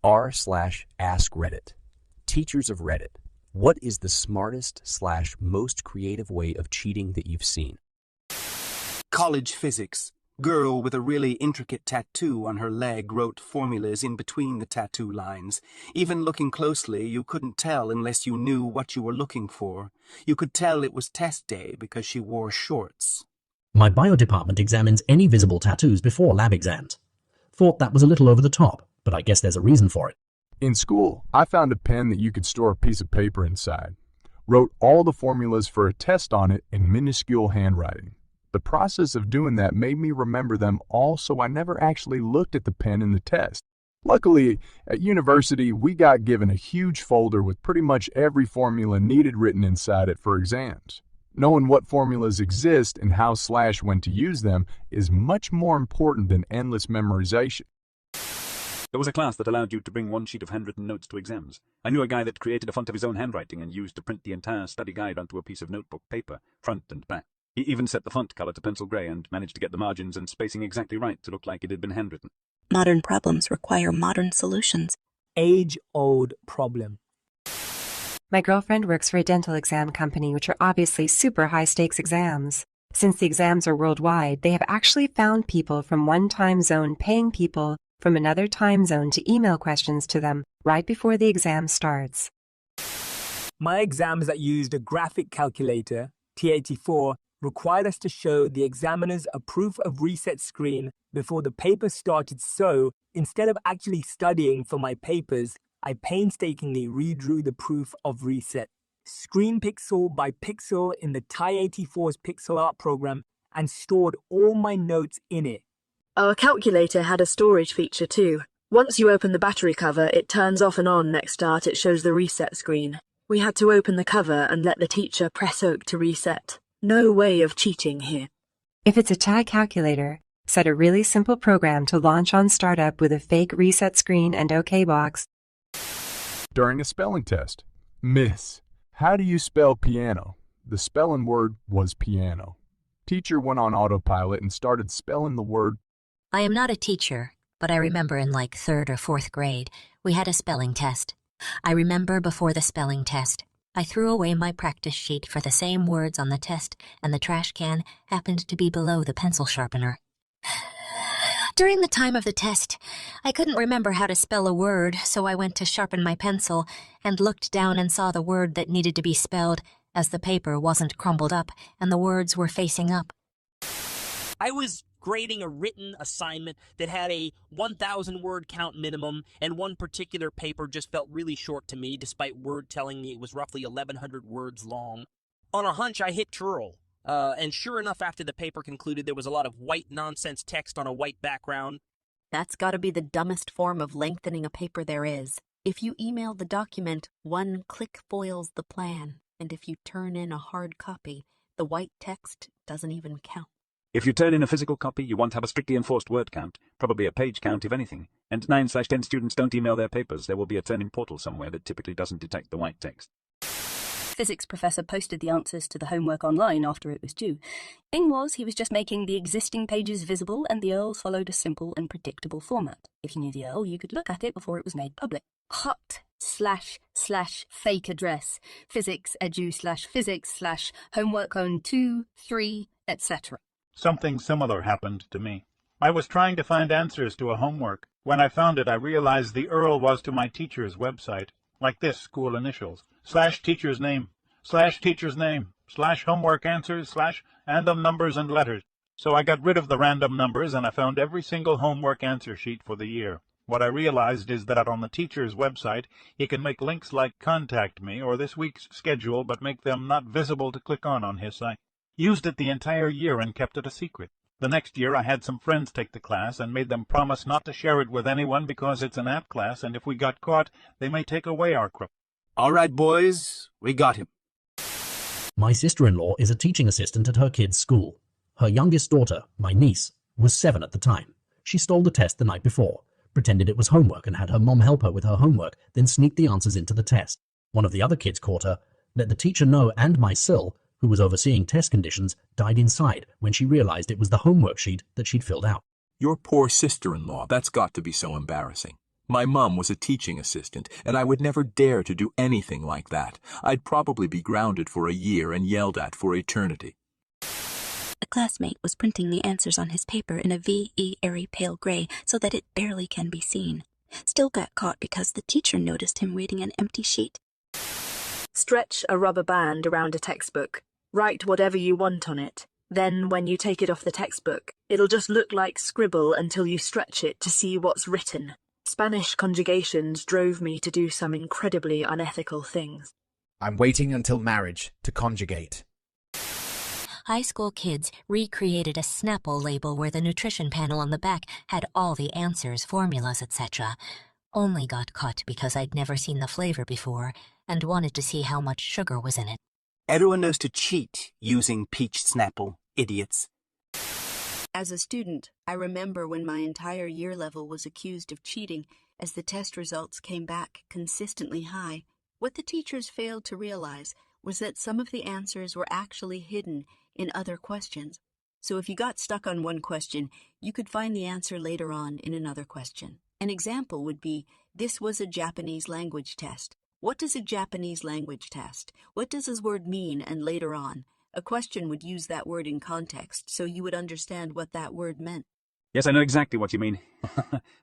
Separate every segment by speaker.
Speaker 1: r/askreddit. Teachers of Reddit, what is the smartest/most creative way of cheating that you've seen?
Speaker 2: College physics. Girl with a really intricate tattoo on her leg wrote formulas in between the tattoo lines. Even looking closely, you couldn't tell unless you knew what you were looking for. You could tell it was test day because she wore shorts.
Speaker 3: My bio department examines any visible tattoos before lab exams. Thought that was a little over the top, but I guess there's a reason for it.
Speaker 4: In school, I found a pen that you could store a piece of paper inside. Wrote all the formulas for a test on it in minuscule handwriting. The process of doing that made me remember them all, so I never actually looked at the pen in the test. Luckily, at university, we got given a huge folder with pretty much every formula needed written inside it for exams. Knowing what formulas exist and how / when to use them is much more important than endless memorization.
Speaker 5: There was a class that allowed you to bring one sheet of handwritten notes to exams. I knew a guy that created a font of his own handwriting and used to print the entire study guide onto a piece of notebook paper, front and back. He even set the font color to pencil gray and managed to get the margins and spacing exactly right to look like it had been handwritten.
Speaker 6: Modern problems require modern solutions.
Speaker 7: Age-old problem.
Speaker 8: My girlfriend works for a dental exam company, which are obviously super high-stakes exams. Since the exams are worldwide, they have actually found people from one time zone paying people from another time zone to email questions to them right before the exam starts.
Speaker 7: My exams that used a graphic calculator, T84, required us to show the examiners a proof of reset screen before the paper started, so instead of actually studying for my papers, I painstakingly redrew the proof of reset, screen pixel by pixel in the Ti84's pixel art program, and stored all my notes in it.
Speaker 9: Our calculator had a storage feature too. Once you open the battery cover, it turns off and on. Next start, it shows the reset screen. We had to open the cover and let the teacher press OK to reset. No way of cheating here.
Speaker 8: If it's a TI calculator, set a really simple program to launch on startup with a fake reset screen and OK box.
Speaker 4: During a spelling test, Miss, how do you spell piano? The spelling word was piano. Teacher went on autopilot and started spelling the word.
Speaker 10: I am not a teacher, but I remember in like 3rd or 4th grade, we had a spelling test. I remember before the spelling test, I threw away my practice sheet for the same words on the test, and the trash can happened to be below the pencil sharpener. During the time of the test, I couldn't remember how to spell a word, so I went to sharpen my pencil and looked down and saw the word that needed to be spelled, as the paper wasn't crumbled up and the words were facing up.
Speaker 11: I was grading a written assignment that had a 1,000 word count minimum, and one particular paper just felt really short to me, despite Word telling me it was roughly 1,100 words long. On a hunch, I hit Trurl, and sure enough, after the paper concluded, there was a lot of white nonsense text on a white background.
Speaker 6: That's gotta be the dumbest form of lengthening a paper there is. If you email the document, one click foils the plan, and if you turn in a hard copy, the white text doesn't even count.
Speaker 5: If you turn in a physical copy, you want to have a strictly enforced word count, probably a page count if anything, and 9/10 students don't email their papers. There will be a turn-in portal somewhere that typically doesn't detect the white text.
Speaker 12: Physics professor posted the answers to the homework online after it was due. Thing was, he was just making the existing pages visible, and the URLs followed a simple and predictable format. If you knew the URL, you could look at it before it was made public. hot//fake address, physics/physics/homework on 2, 3, etc.
Speaker 13: Something similar happened to me. I was trying to find answers to a homework. When I found it, I realized the URL was to my teacher's website, like this, school initials, /teacher's name, /teacher's name, /homework answers, /random numbers and letters. So I got rid of the random numbers and I found every single homework answer sheet for the year. What I realized is that on the teacher's website, he can make links like contact me or this week's schedule, but make them not visible to click on his site. Used it the entire year and kept it a secret. The next year I had some friends take the class and made them promise not to share it with anyone because it's an app class, and if we got caught, they may take away our crap.
Speaker 2: All right, boys, we got him.
Speaker 3: My sister-in-law is a teaching assistant at her kid's school. Her youngest daughter, my niece, was 7 at the time. She stole the test the night before, pretended it was homework and had her mom help her with her homework, then sneaked the answers into the test. One of the other kids caught her, let the teacher know, and my sil, who was overseeing test conditions, died inside when she realized it was the homework sheet that she'd filled out.
Speaker 14: Your poor sister-in-law, that's got to be so embarrassing. My mom was a teaching assistant, and I would never dare to do anything like that. I'd probably be grounded for a year and yelled at for eternity.
Speaker 15: A classmate was printing the answers on his paper in a VE airy pale gray so that it barely can be seen. Still got caught because the teacher noticed him reading an empty sheet.
Speaker 9: Stretch a rubber band around a textbook. Write whatever you want on it. Then, when you take it off the textbook, it'll just look like scribble until you stretch it to see what's written. Spanish conjugations drove me to do some incredibly unethical things.
Speaker 16: I'm waiting until marriage to conjugate.
Speaker 10: High school kids recreated a Snapple label where the nutrition panel on the back had all the answers, formulas, etc. Only got caught because I'd never seen the flavor before and wanted to see how much sugar was in it.
Speaker 2: Everyone knows to cheat using peach Snapple, idiots.
Speaker 6: As a student, I remember when my entire year level was accused of cheating as the test results came back consistently high. What the teachers failed to realize was that some of the answers were actually hidden in other questions. So if you got stuck on one question, you could find the answer later on in another question. An example would be, this was a Japanese language test. What does a Japanese language test? What does this word mean? And later on, a question would use that word in context, so you would understand what that word meant.
Speaker 5: Yes, I know exactly what you mean.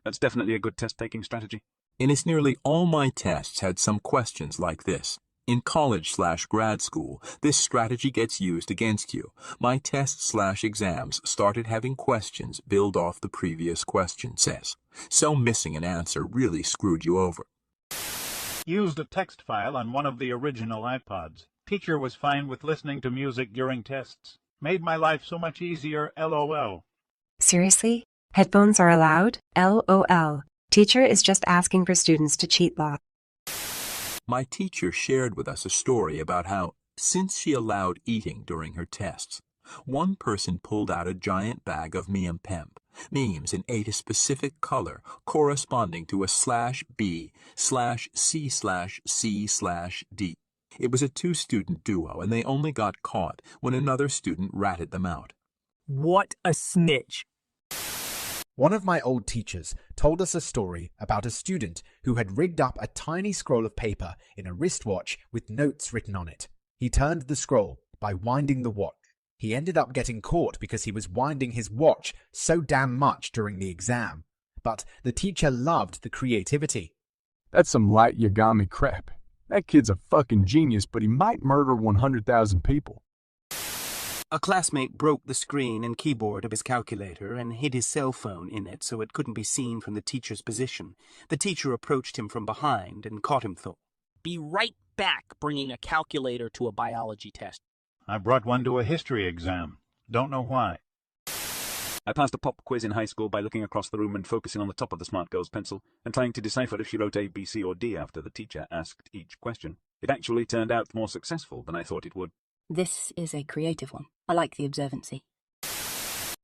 Speaker 5: That's definitely a good test-taking strategy.
Speaker 14: And it's nearly all my tests had some questions like this. In college/grad school, this strategy gets used against you. My tests/exams started having questions build off the previous question sets. So missing an answer really screwed you over.
Speaker 13: Used a text file on one of the original iPods. Teacher was fine with listening to music during tests. Made my life so much easier, LOL.
Speaker 8: Seriously? Headphones are allowed? LOL. Teacher is just asking for students to cheat law.
Speaker 14: My teacher shared with us a story about how, since she allowed eating during her tests, one person pulled out a giant bag of memes and ate a specific color corresponding to a /B/C/C/D. It was a two-student duo, and they only got caught when another student ratted them out.
Speaker 7: What a snitch.
Speaker 16: One of my old teachers told us a story about a student who had rigged up a tiny scroll of paper in a wristwatch with notes written on it. He turned the scroll by winding the watch. He ended up getting caught because he was winding his watch so damn much during the exam. But the teacher loved the creativity.
Speaker 4: That's some light Yagami crap. That kid's a fucking genius, but he might murder 100,000 people.
Speaker 2: A classmate broke the screen and keyboard of his calculator and hid his cell phone in it so it couldn't be seen from the teacher's position. The teacher approached him from behind and caught him though.
Speaker 11: Be right back bringing a calculator to a biology test.
Speaker 13: I brought one to a history exam. Don't know why.
Speaker 5: I passed a pop quiz in high school by looking across the room and focusing on the top of the smart girl's pencil and trying to decipher if she wrote A, B, C, or D after the teacher asked each question. It actually turned out more successful than I thought it would.
Speaker 12: This is a creative one. I like the observancy.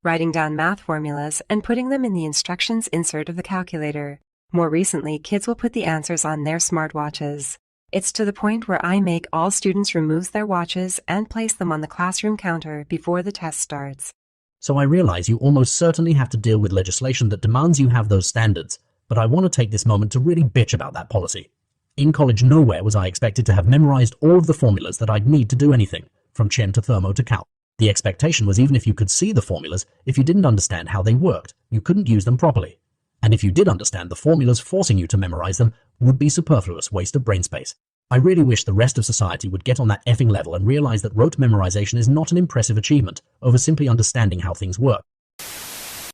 Speaker 8: Writing down math formulas and putting them in the instructions insert of the calculator. More recently, kids will put the answers on their smartwatches. It's to the point where I make all students remove their watches and place them on the classroom counter before the test starts.
Speaker 3: So I realize you almost certainly have to deal with legislation that demands you have those standards, but I want to take this moment to really bitch about that policy. In college, nowhere was I expected to have memorized all of the formulas that I'd need to do anything, from chem to thermo to calc. The expectation was even if you could see the formulas, if you didn't understand how they worked, you couldn't use them properly. And if you did understand the formulas, forcing you to memorize them would be superfluous waste of brain space. I really wish the rest of society would get on that effing level and realize that rote memorization is not an impressive achievement over simply understanding how things work.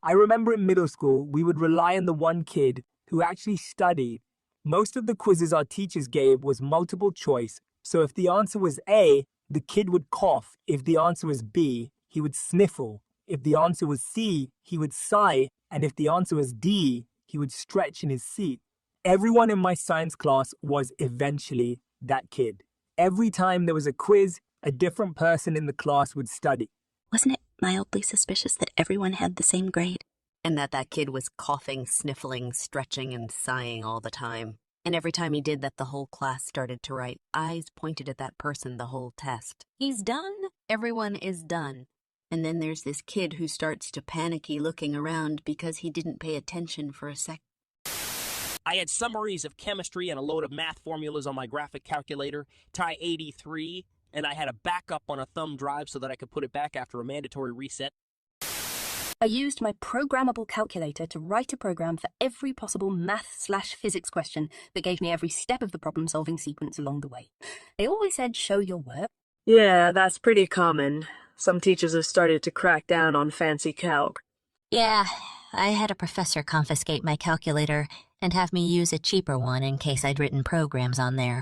Speaker 7: I remember in middle school, we would rely on the one kid who actually studied. Most of the quizzes our teachers gave was multiple choice, so if the answer was A, the kid would cough. If the answer was B, he would sniffle. If the answer was C, he would sigh. And if the answer was D, he would stretch in his seat. Everyone in my science class was eventually that kid. Every time there was a quiz, a different person in the class would study.
Speaker 15: Wasn't it mildly suspicious that everyone had the same grade?
Speaker 6: And that kid was coughing, sniffling, stretching, and sighing all the time. And every time he did that, the whole class started to write, eyes pointed at that person the whole test. He's done. Everyone is done. And then there's this kid who starts to panicky looking around because he didn't pay attention for a sec.
Speaker 11: I had summaries of chemistry and a load of math formulas on my graphic calculator, TI 83, and I had a backup on a thumb drive so that I could put it back after a mandatory reset.
Speaker 12: I used my programmable calculator to write a program for every possible math/physics question that gave me every step of the problem-solving sequence along the way. They always said, show your work.
Speaker 9: Yeah, that's pretty common. Some teachers have started to crack down on fancy calc.
Speaker 10: Yeah, I had a professor confiscate my calculator and have me use a cheaper one in case I'd written programs on there.